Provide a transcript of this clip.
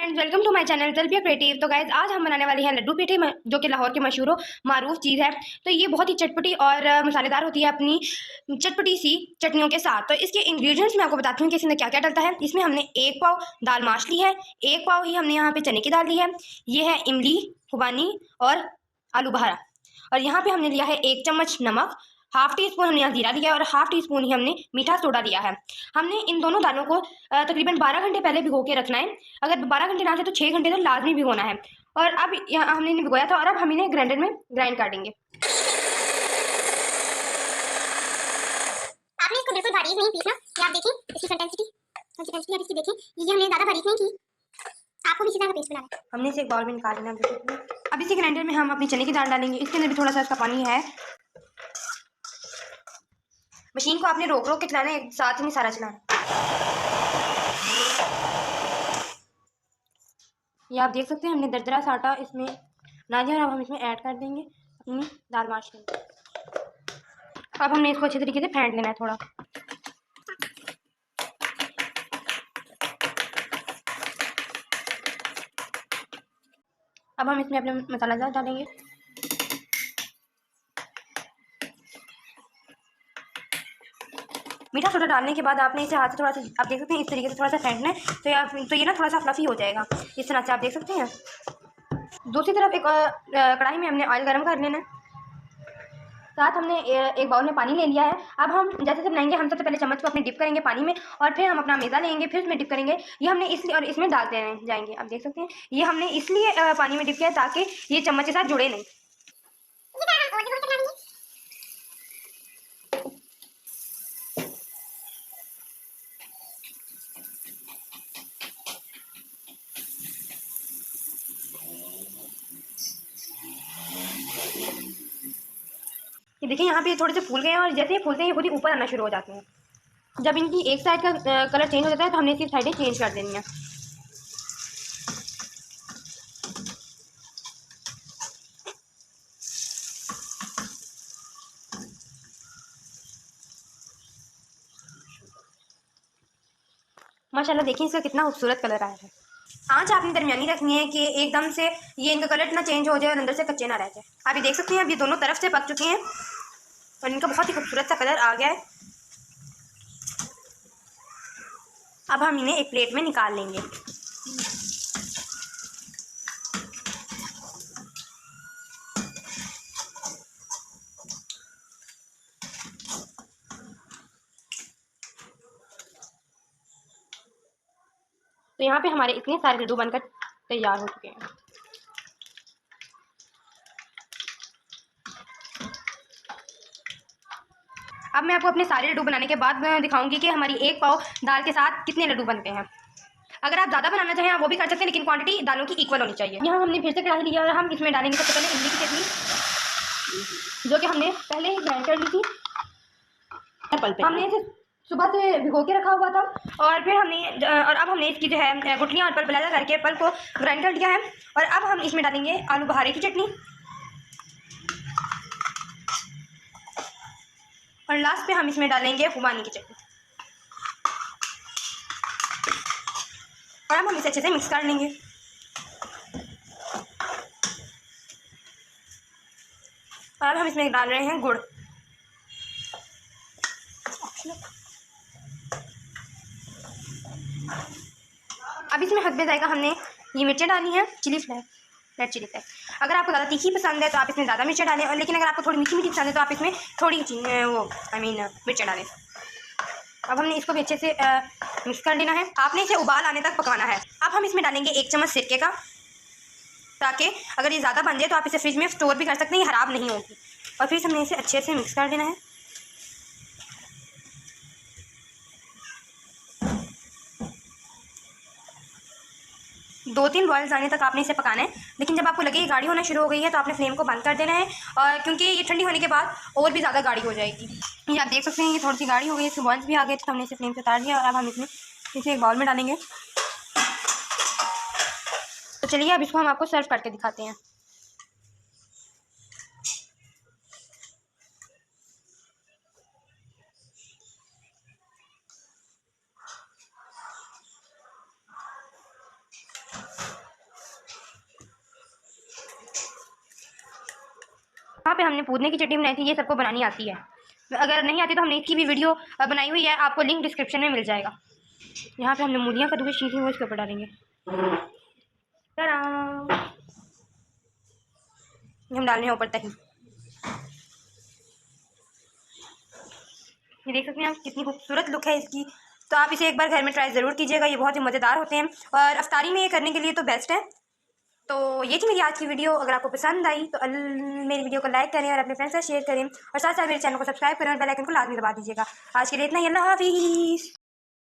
Friends, welcome to my channel Talbiya creative. तो guys आज हम बनाने वाले हैं लड्डू पेठे, जो कि लाहौर की मशहूर मारूफ चीज़ है। तो ये बहुत ही चटपटी और मसालेदार होती है अपनी चटपटी सी चटनियों के साथ। तो इसके इंग्रेडिएंट्स मैं आपको बताती हूँ कि इसमें क्या क्या डलता है। इसमें हमने 1 पाव दाल माश ली है, 1 पाव ही हमने यहाँ पे चने की दाल ली है, ये है इमली, खुबानी और आलू बहारा। और यहाँ पे हमने लिया है 1 चम्मच नमक, हाफ टी स्पून हमने यहाँ जीरा लिया है और हाफ टी स्पून ही हमने मीठा सोडा लिया है। हमने इन दोनों दालों को तकरीबन 12 घंटे पहले भिगो के रखना है। अगर 12 घंटे ना थे तो 6 घंटे तो लाजमी भिगोना है। और अब यहाँ हमने इन्हें भिगोया था और अब हम इन्हें ग्राइंडर में ग्राइंड कर देंगे। आपने इसको बिल्कुल बारीक नहीं पीसना। ये आप देखें इसकी कंसिस्टेंसी आप इसकी देखें, ये हमने ज़्यादा बारीक नहीं की। आपको भी इसी तरह का पेस्ट बनाना है। हमने इसे एक बाउल में निकाल लेना है। अब इसी ग्राइंडर में हम अपनी चने की दाल डालेंगे। इसके अंदर भी थोड़ा सा इसका पानी है। मशीन को आपने रोक रोक के चलाना है, साथ ही नहीं सारा चलाना। ये आप देख सकते हैं हमने दरदरा सा आटा इसमें बना दिया और अब हम इसमें ऐड कर देंगे अपनी दाल माश के। अब हमने इसको अच्छे तरीके से फेंट लेना है थोड़ा। अब हम इसमें अपने मसाला जार डालेंगे। मीठा सोडा डालने के बाद आपने इसे हाथ से थोड़ा सा, आप देख सकते हैं इस तरीके से थोड़ा सा फेंटना है। तो ये ना थोड़ा सा फ्लफी हो जाएगा इस तरह से, आप देख सकते हैं। दूसरी तरफ एक कढ़ाई में हमने ऑयल गर्म कर लेना है। साथ हमने एक बाउल में पानी ले लिया है। अब हम जैसे से बनाएंगे, हम सबसे पहले चम्मच को अपने डिप करेंगे पानी में और फिर हम अपना मैदा लेंगे, फिर उसमें डिप करेंगे। ये हमने इसलिए और इसमें डालते जाएंगे। आप देख सकते हैं ये हमने इसलिए पानी में डिप किया है ताकि ये चम्मच के साथ जुड़े नहीं। ये देखिए यहाँ पे ये थोड़े से फूल गए हैं और जैसे ये फूलते हैं ये खुद ही ऊपर आना शुरू हो जाते हैं। जब इनकी एक साइड का कलर चेंज हो जाता है तो हमने इसकी साइडें चेंज कर देनी है। माशाल्लाह देखिए इसका कितना खूबसूरत कलर आया है। आँच आपने दरमियानी रखनी है कि एकदम से ये इनका कलर ना चेंज हो जाए और अंदर से कच्चे ना रह जाए। आप ये देख सकते हैं अब ये दोनों तरफ से पक चुके हैं और इनका बहुत ही खूबसूरत सा कलर आ गया है। अब हम इन्हें एक प्लेट में निकाल लेंगे। तो यहाँ पे हमारे इतने सारे लड्डू बनकर तैयार हो चुके हैं। अब मैं आपको अपने सारे लड्डू बनाने के बाद दिखाऊंगी कि हमारी 1 पाव दाल के साथ कितने लड्डू बनते हैं। अगर आप ज़्यादा बनाना चाहें आप वो भी कर सकते हैं, लेकिन क्वांटिटी दालों की इक्वल होनी चाहिए। यहाँ हमने फिर से कढ़ाई लिया और हम इसमें डालेंगे सबसे पहले इमली की चटनी, जो कि हमने पहले ही ग्राइंड कर ली थी। हमने इसे सुबह से भिगो के रखा हुआ था और फिर हमने और अब हमने इसकी जो है गुठलियाँ और पल्प अलग करके पल्प को ग्राइंड कर लिया है। और अब हम इसमें डालेंगे आलू बहारे की चटनी और लास्ट पे हम इसमें डालेंगे खुबानी की चटनी। और अब हम इसे अच्छे से मिक्स कर लेंगे। और अब हम इसमें डाल रहे हैं गुड़। अब इसमें हस्बे जाएगा हमने ये मिर्चें डाली हैं, chilli flakes, red chilli flakes. अगर आपको ज़्यादा तीखी पसंद है तो आप इसमें ज़्यादा मिर्चें डालें, और लेकिन अगर आपको थोड़ी मीठी मीठी पसंद है तो आप इसमें थोड़ी मिर्चें डालें। अब हमने इसको भी अच्छे से मिक्स कर लेना है। आपने इसे उबाल आने तक पकाना है। अब हम इसमें डालेंगे 1 चम्मच सिरके का, ताकि अगर ये ज़्यादा बन जाए तो आप इसे फ्रिज में स्टोर भी कर सकते हैं, ये ख़राब नहीं होगी। और फिर हमने इसे अच्छे से मिक्स कर लेना है। दो तीन बॉयल्स आने तक आपने इसे पकाना है, लेकिन जब आपको लगे ये गाढ़ी होना शुरू हो गई है तो आपने फ्लेम को बंद कर देना है, और क्योंकि ये ठंडी होने के बाद और भी ज़्यादा गाढ़ी हो जाएगी। ये आप देख सकते हैं ये थोड़ी सी गाढ़ी हो गई, इसके बॉयल्स भी आ गए थे तो हमने इसे फ्लेम से उतार दिया और अब हम इसमें इसे एक बाउल में डालेंगे। तो चलिए अब इसको हम आपको सर्व करके दिखाते हैं। यहाँ पे हमने पुदीने की चटनी बनाई थी, ये सबको बनानी आती है। अगर नहीं आती तो हमने इसकी भी वीडियो बनाई हुई है, आपको लिंक डिस्क्रिप्शन में मिल जाएगा। यहाँ पे हमने मूलियाँ कद्दूकस की थी, वो इसके ऊपर डालेंगे। हम डाल रहे हैं ऊपर दही। ये देख सकते हैं आप कितनी खूबसूरत लुक है इसकी। तो आप इसे एक बार घर में ट्राई ज़रूर कीजिएगा, ये बहुत ही मज़ेदार होते हैं और अफ्तारी में ये करने के लिए तो बेस्ट है। तो ये थी मेरी आज की वीडियो। अगर आपको पसंद आई तो मेरी वीडियो को लाइक करें और अपने फ्रेंड्स से शेयर करें और साथ साथ मेरे चैनल को सब्सक्राइब करें और बेल आइकन को लाजमी दबा दीजिएगा। आज के लिए इतना ही, अल्लाह हाफिज़।